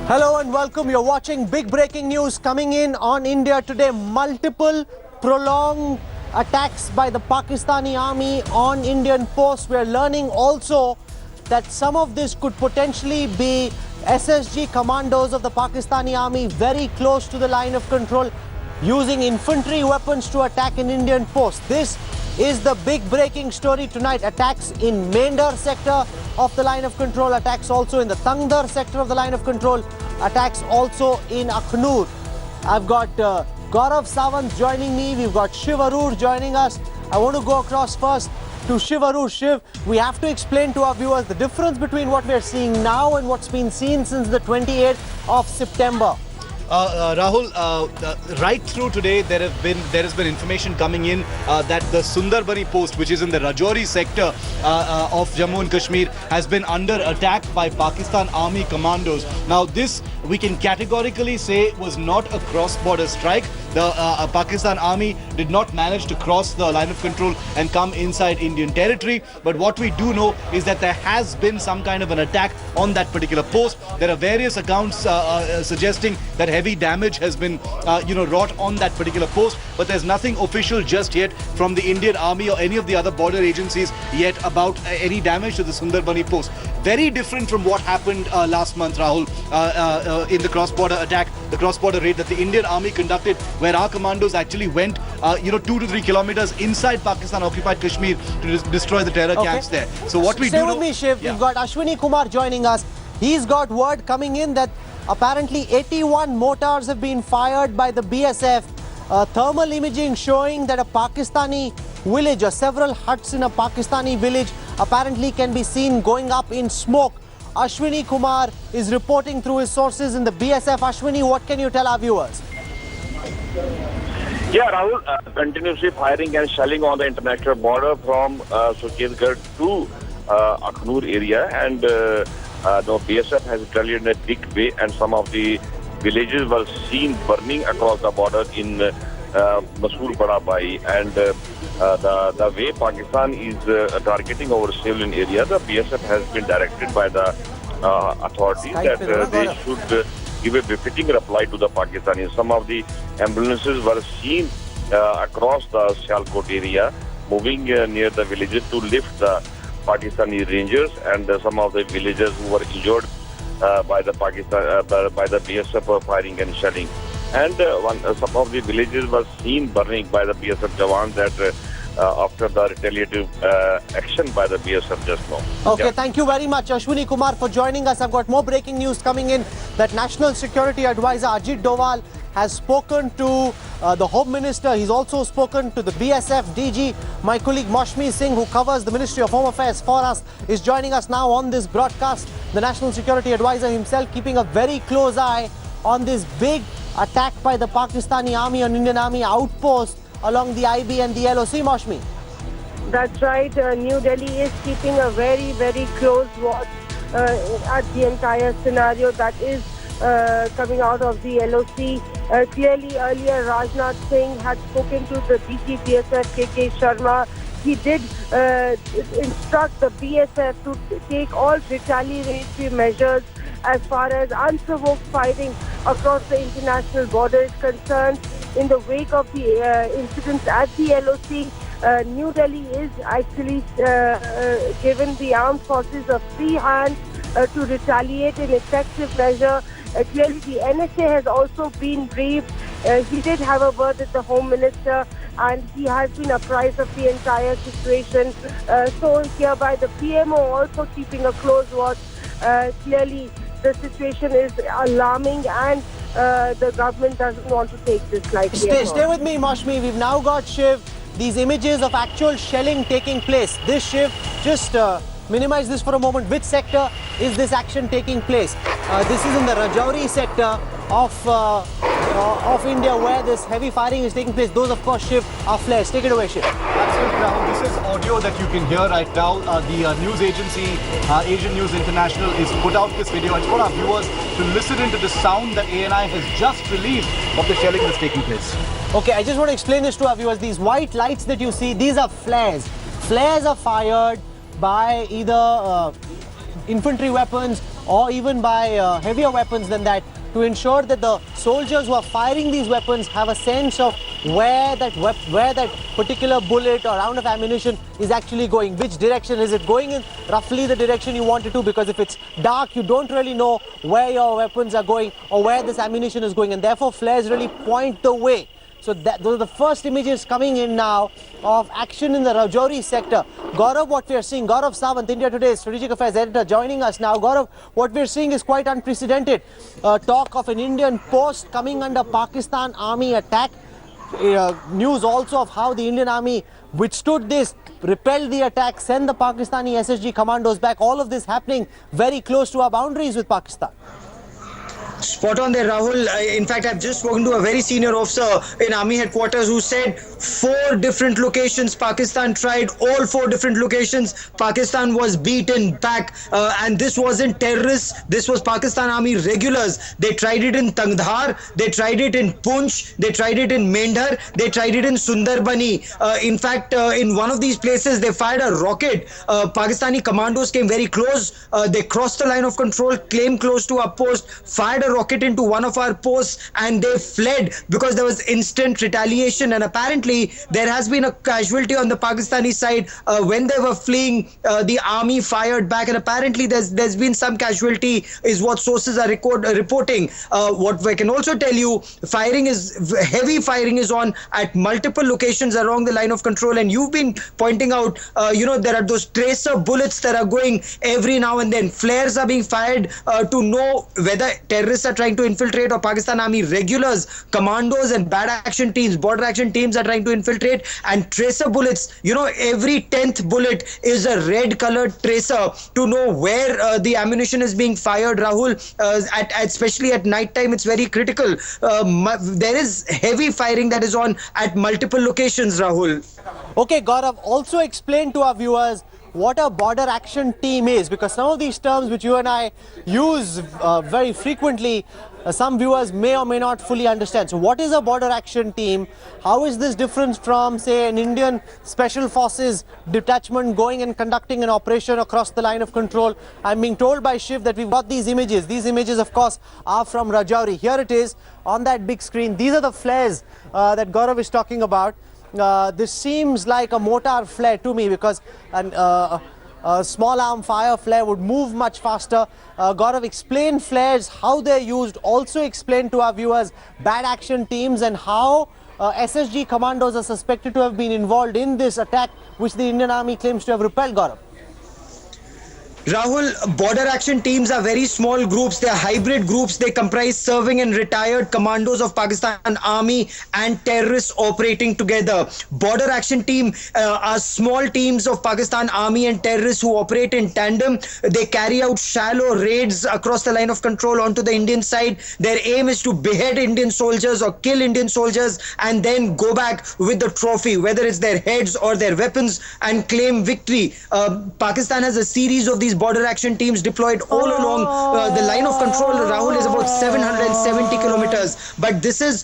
Hello and welcome. You're watching big breaking news coming in on India today. Multiple prolonged attacks by the Pakistani army on Indian posts. We're learning also that some of this could potentially be SSG commandos of the Pakistani army very close to the line of control, using infantry weapons to attack an Indian post. This is the big breaking story tonight. Attacks in Mendar sector of the line of control, attacks also in the Tangdar sector of the line of control, attacks also in Akhnur. I've got Gaurav Sawant joining me. We've got Shiv Arur joining us. I want to go across first to Shiv Arur. Shiv, we have to explain to our viewers the difference between what we're seeing now and what's been seen since the 28th of September. Rahul, right through today there has been information coming in that the Sundarbani post, which is in the Rajouri sector of Jammu and Kashmir, has been under attack by Pakistan army commandos. Now this we can categorically say was not a cross-border strike. The Pakistan army did not manage to cross the line of control and come inside Indian territory. But what we do know is that there has been some kind of an attack on that particular post. There are various accounts suggesting that heavy damage has been wrought on that particular post, but there's nothing official just yet from the Indian army or any of the other border agencies yet about any damage to the Sundarbani post. Very different from what happened last month, Rahul, in the cross-border attack, the cross-border raid that the Indian army conducted, where our commandos actually went 2 to 3 kilometers inside Pakistan-occupied Kashmir to destroy the terror camps there. So what we do know... Stay with me, Shiv. We've got Ashwini Kumar joining us. He's got word coming in that apparently 81 mortars have been fired by the BSF. Thermal imaging showing that a Pakistani village or several huts in a Pakistani village apparently can be seen going up in smoke. Ashwini Kumar is reporting through his sources in the BSF. Ashwini, what can you tell our viewers? Yeah, Rahul, continuously firing and shelling on the international border from Sukhedgarh to Akhnur area, and the BSF has retaliated in a big way, and some of the villages were seen burning across the border in Masoor Badabai, and the way Pakistan is targeting our civilian area, the BSF has been directed by the authorities that they should give a befitting reply to the Pakistanis. Some of the ambulances were seen across the Sialkot area, moving near the villages to lift the Pakistani rangers and some of the villagers who were injured by the BSF firing and shelling. And some of the villages were seen burning by the BSF jawans that after the retaliative action by the BSF just now. Okay, yeah. Thank you very much, Ashwini Kumar, for joining us. I've got more breaking news coming in that National Security Advisor Ajit Doval has spoken to the Home Minister. He's also spoken to the BSF DG. My colleague Maushmi Singh, who covers the Ministry of Home Affairs for us, is joining us now on this broadcast. The National Security Advisor himself keeping a very close eye on this big attack by the Pakistani army on Indian Army outpost along the IB and the LOC, Maushmi. That's right. New Delhi is keeping a very, very close watch at the entire scenario that is coming out of the LOC. Clearly, earlier Rajnath Singh had spoken to the DG BSF KK Sharma. He did instruct the BSF to take all retaliatory measures as far as unprovoked fighting across the international border is concerned. In the wake of the incidents at the LOC, New Delhi is actually given the armed forces a free hand to retaliate in effective measure. Clearly, the NSA has also been briefed. He did have a word with the Home Minister, and he has been apprised of the entire situation. So hereby the PMO also keeping a close watch. Clearly, the situation is alarming, and the government doesn't want to take this lightly. Stay with me, Maushmi. We've now got, Shiv, these images of actual shelling taking place. This, Shiv, just minimize this for a moment. Which sector is this action taking place? This is in the Rajouri sector of India, where this heavy firing is taking place. Those, of course, Shiv, are flares. Take it away, Shiv. Absolutely, Rahul. This is audio that you can hear right now. The news agency, Asian News International, is put out this video. I just want our viewers to listen into the sound that ANI has just released of the shelling that's taking place. Okay, I just want to explain this to our viewers. These white lights that you see, these are flares. Flares are fired by either infantry weapons or even by heavier weapons than that, to ensure that the soldiers who are firing these weapons have a sense of where that particular bullet or round of ammunition is actually going. Which direction is it going in? Roughly the direction you want it to, because if it's dark, you don't really know where your weapons are going or where this ammunition is going, and therefore flares really point the way. So those are the first images coming in now of action in the Rajouri sector. Gaurav, what we are seeing, Gaurav Sawant, India Today's Strategic Affairs editor, joining us now. Gaurav, what we are seeing is quite unprecedented. Talk of an Indian post coming under Pakistan Army attack. News also of how the Indian Army withstood this, repelled the attack, sent the Pakistani SSG commandos back. All of this happening very close to our boundaries with Pakistan. Spot on there, Rahul. In fact, I've just spoken to a very senior officer in Army headquarters who said 4 different locations Pakistan tried, all 4 different locations Pakistan was beaten back, and this wasn't terrorists, this was Pakistan Army regulars. They tried it in Tangdhar, they tried it in Punch, they tried it in Mendhar, they tried it in Sundarbani. In fact, in one of these places they fired a rocket. Pakistani commandos came very close, they crossed the line of control, came close to our post, fired a rocket into one of our posts, and they fled because there was instant retaliation. And apparently there has been a casualty on the Pakistani side. When they were fleeing, the army fired back, and apparently there's been some casualty is what sources are reporting. What I can also tell you, heavy firing is on at multiple locations along the line of control, and you've been pointing out there are those tracer bullets that are going every now and then. Flares are being fired to know whether terrorists are trying to infiltrate or Pakistan Army regulars, commandos and bad action teams, border action teams are trying to infiltrate. And tracer bullets, every 10th bullet is a red colored tracer to know where the ammunition is being fired, Rahul. Especially at night time, it's very critical. There is heavy firing that is on at multiple locations, Rahul. Okay, Gaurav, also explain to our viewers what a border action team is, because some of these terms which you and I use very frequently, some viewers may or may not fully understand. So what is a border action team? How is this different from, say, an Indian Special Forces detachment going and conducting an operation across the line of control? I'm being told by Shiv that we've got these images. These images, of course, are from Rajouri. Here it is on that big screen. These are the flares that Gaurav is talking about. This seems like a mortar flare to me, because a small arm fire flare would move much faster. Gaurav, explain flares, how they're used. Also explain to our viewers bad action teams and how SSG commandos are suspected to have been involved in this attack, which the Indian Army claims to have repelled, Gaurav. Rahul, border action teams are very small groups. They are hybrid groups. They comprise serving and retired commandos of Pakistan Army and terrorists operating together. Border action team are small teams of Pakistan Army and terrorists who operate in tandem. They carry out shallow raids across the line of control onto the Indian side. Their aim is to behead Indian soldiers or kill Indian soldiers and then go back with the trophy, whether it's their heads or their weapons, and claim victory. Pakistan has a series of these border action teams deployed all along the line of control. Rahul, is about 770 kilometers, but this is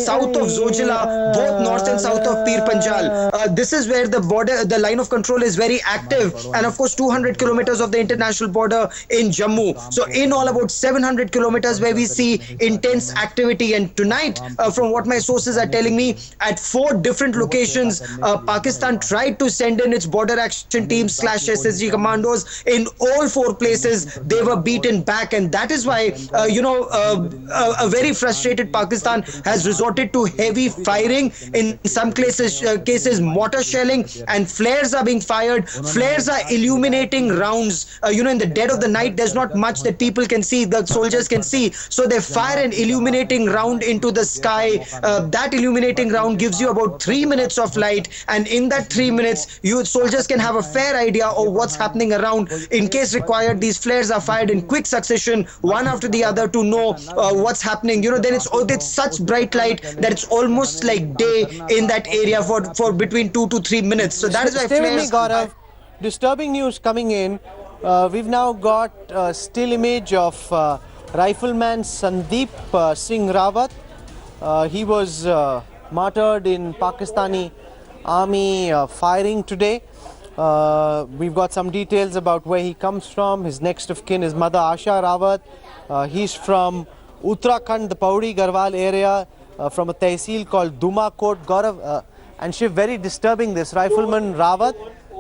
south of Zojila, both north and south of Pir Panjal. This is where the line of control is very active, and of course 200 kilometers of the international border in Jammu. So in all, about 700 kilometers where we see intense activity. And tonight, from what my sources are telling me, at 4 different locations, Pakistan tried to send in its border action teams / SSG commandos. In all 4 places, they were beaten back, and that is why a very frustrated Pakistan has resorted to heavy firing. In some cases mortar shelling, and flares are being fired. Flares are illuminating rounds. In the dead of the night, there's not much that people can see, the soldiers can see, so they fire an illuminating round into the sky. That illuminating round gives you about 3 minutes of light, and in that 3 minutes, soldiers can have a fair idea of what's happening around. In case required, these flares are fired in quick succession, one after the other, to know what's happening. Then it's such bright light that it's almost like day in that area for between 2 to 3 minutes. So that is why Stay with me, flares. Gaurav. Disturbing news coming in. We've now got a still image of Rifleman Sandeep Singh Rawat. He was martyred in Pakistani Army firing today. We've got some details about where he comes from. His next of kin is Mother Asha Rawat. He's from Uttarakhand, the Pauri Garhwal area, from a tehsil called Dumakot. Gaurav and Shiv, very disturbing this. Rifleman Rawat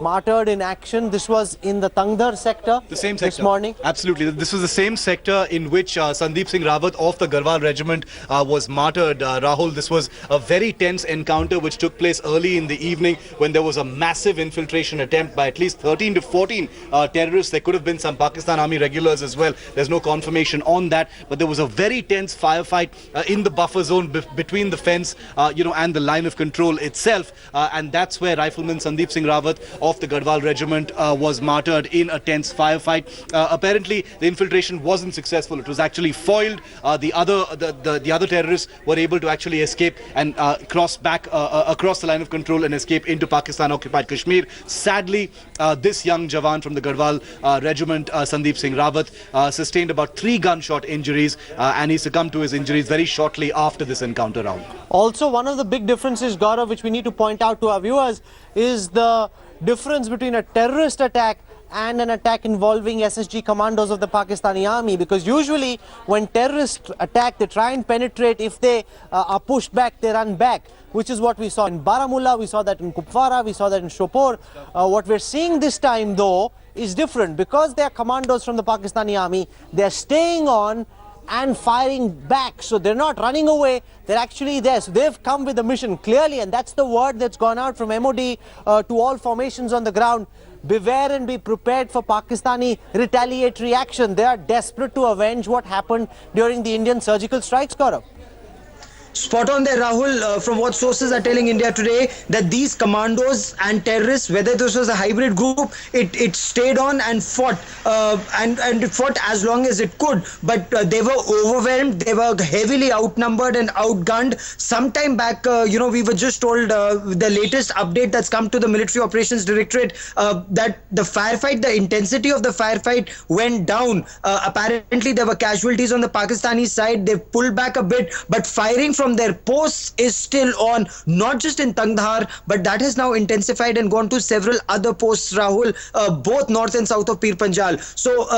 martyred in action. This was in the Tangdar sector, the same sector this morning. Absolutely. This was the same sector in which Sandeep Singh Rawat of the Garhwal regiment was martyred. Rahul, this was a very tense encounter which took place early in the evening when there was a massive infiltration attempt by at least 13 to 14 terrorists. There could have been some Pakistan Army regulars as well. There's no confirmation on that, but there was a very tense firefight in the buffer zone between the fence and the line of control itself, and that's where Rifleman Sandeep Singh Rawat of the Garhwal regiment was martyred in a tense firefight. Apparently, the infiltration wasn't successful. It was actually foiled. The other terrorists were able to actually escape and cross back across the line of control and escape into Pakistan-occupied Kashmir. Sadly, this young Jawan from the Garhwal regiment, Sandeep Singh Rawat, sustained about 3 gunshot injuries, and he succumbed to his injuries very shortly after this encounter round. Also, one of the big differences, Gaurav, which we need to point out to our viewers, is the difference between a terrorist attack and an attack involving SSG commandos of the Pakistani army, because usually when terrorists attack, they try and penetrate. If they are pushed back, they run back, which is what we saw in Baramulla, we saw that in Kupwara, we saw that in Shopur. What we're seeing this time, though, is different. Because they are commandos from the Pakistani army, they're staying on and firing back. So they're not running away, they're actually there. So they've come with a mission clearly, and that's the word that's gone out from MOD to all formations on the ground. Beware and be prepared for Pakistani retaliatory action. They are desperate to avenge what happened during the Indian surgical strikes, Gaurav. Spot on there, Rahul. From what sources are telling India Today, that these commandos and terrorists, whether this was a hybrid group, it stayed on and fought, and it fought as long as it could. But they were overwhelmed. They were heavily outnumbered and outgunned. Sometime back, we were just told the latest update that's come to the Military Operations Directorate, that the firefight, the intensity of the firefight went down. Apparently, there were casualties on the Pakistani side. They pulled back a bit, but firing from their posts is still on, not just in Tangdar, but that has now intensified and gone to several other posts, Rahul, both north and south of Pir Panjal. So,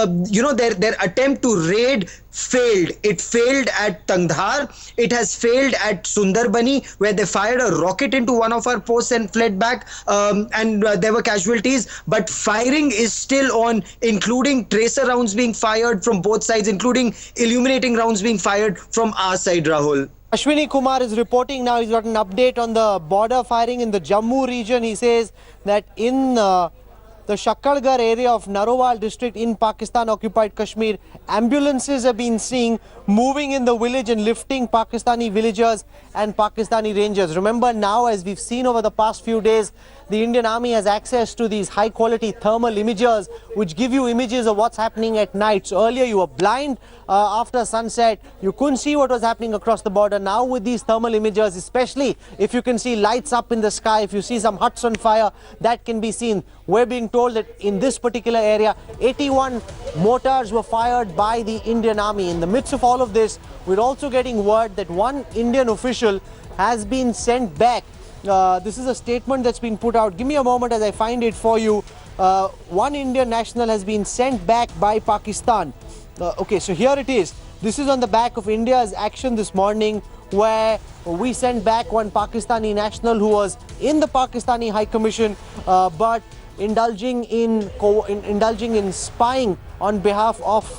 their attempt to raid failed. It failed at Tangdar. It has failed at Sundarbani, where they fired a rocket into one of our posts and fled back, and there were casualties. But firing is still on, including tracer rounds being fired from both sides, including illuminating rounds being fired from our side, Rahul. Ashwini Kumar is reporting now. He's got an update on the border firing in the Jammu region. He says that in the Shakkalgarh area of Narowal district in Pakistan-occupied Kashmir, ambulances have been seen moving in the village and lifting Pakistani villagers and Pakistani rangers. Remember now, as we've seen over the past few days, the Indian Army has access to these high-quality thermal imagers which give you images of what's happening at night. So earlier you were blind after sunset. You couldn't see what was happening across the border. Now with these thermal imagers, especially if you can see lights up in the sky, if you see some huts on fire, that can be seen. We're being told that in this particular area, 81 mortars were fired by the Indian Army. In the midst of all of this, we're also getting word that one Indian official has been sent back. This is a statement that's been put out. Give me a moment as I find it for you. One Indian national has been sent back by Pakistan. Okay, so here it is. This is on the back of India's action this morning, where we sent back one Pakistani national who was in the Pakistani High Commission, but indulging in spying on behalf of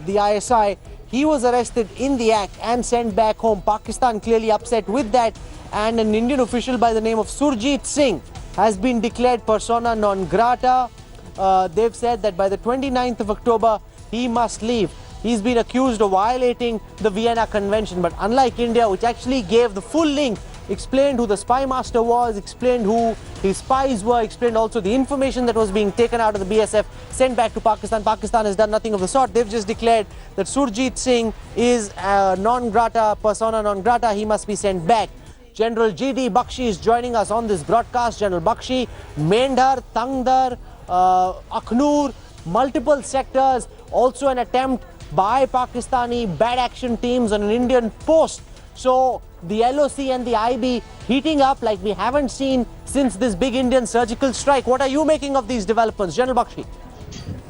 the ISI. He was arrested in the act and sent back home. Pakistan clearly upset with that, and an Indian official by the name of Surjit Singh has been declared persona non grata. They've said that by the 29th of October, he must leave. He's been accused of violating the Vienna Convention, but unlike India, which actually gave the full link, explained who the spy master was, explained who his spies were, explained also the information that was being taken out of the BSF, sent back to Pakistan. Pakistan has done nothing of the sort. They've just declared that Surjit Singh is non grata, persona non grata. He must be sent back. General G.D. Bakshi is joining us on this broadcast. General Bakshi, Mendhar, Tangdar, Akhnur, multiple sectors, also an attempt by Pakistani bad action teams on an Indian post. So the LOC and the IB heating up like we haven't seen since this big Indian surgical strike. What are you making of these developments, General Bakshi?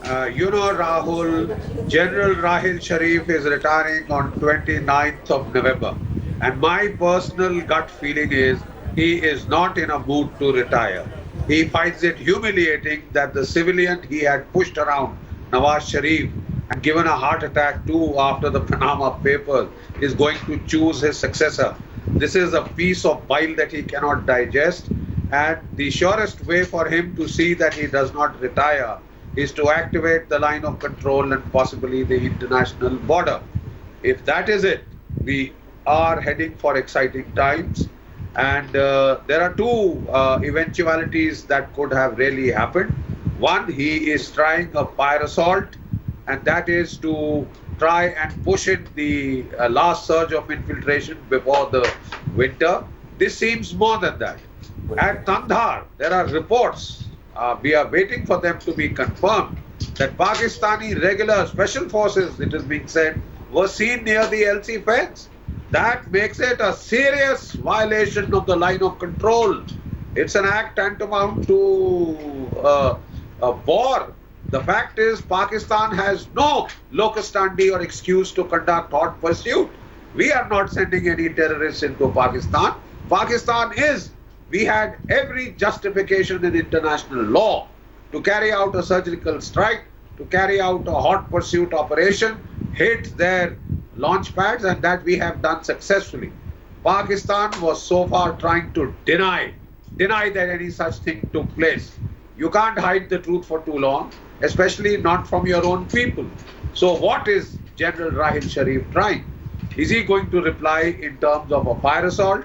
Rahul, General Rahil Sharif is retiring on 29th of November. And my personal gut feeling is he is not in a mood to retire. He finds it humiliating that the civilian he had pushed around, Nawaz Sharif, and given a heart attack to after the Panama Papers, is going to choose his successor. This is a piece of bile that he cannot digest, and the surest way for him to see that he does not retire is to activate the line of control and possibly the international border. If that is it, we are heading for exciting times, and there are two eventualities that could have really happened. One, he is trying a fire assault, and that is to try and push in the last surge of infiltration before the winter. This seems more than that. At Kandahar, there are reports, we are waiting for them to be confirmed, that Pakistani regular special forces, it is being said, were seen near the LC fence. That makes it a serious violation of the line of control. It's an act tantamount to a war. The fact is, Pakistan has no locus standi or excuse to conduct hot pursuit. We are not sending any terrorists into Pakistan. We had every justification in international law to carry out a surgical strike, to carry out a hot pursuit operation, hit their launch pads, and that we have done successfully. Pakistan was so far trying to deny that any such thing took place. You can't hide the truth for too long, especially not from your own people. So what is General Rahil Sharif trying? Is he going to reply in terms of a fire assault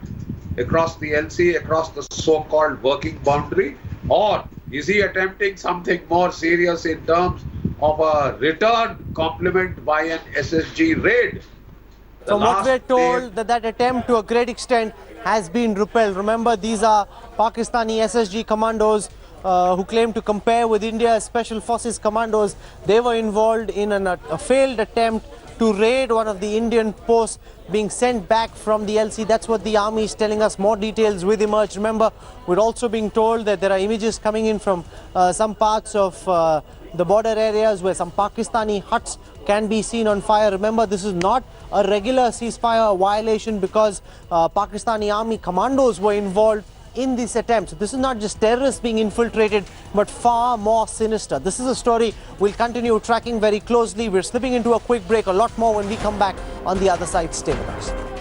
across the LC, across the so-called working boundary? Or is he attempting something more serious in terms of a return complement by an SSG raid? From what we're told, that attempt to a great extent has been repelled. Remember, these are Pakistani SSG commandos who claim to compare with India's Special Forces commandos. They were involved in a failed attempt to raid one of the Indian posts being sent back from the LC. That's what the army is telling us. More details will emerge. Remember, we're also being told that there are images coming in from some parts of the border areas where some Pakistani huts can be seen on fire. Remember, this is not a regular ceasefire violation because Pakistani army commandos were involved in this attempt. So this is not just terrorists being infiltrated, but far more sinister. This is a story we'll continue tracking very closely. We're slipping into a quick break. A lot more when we come back on the other side. Stay with us.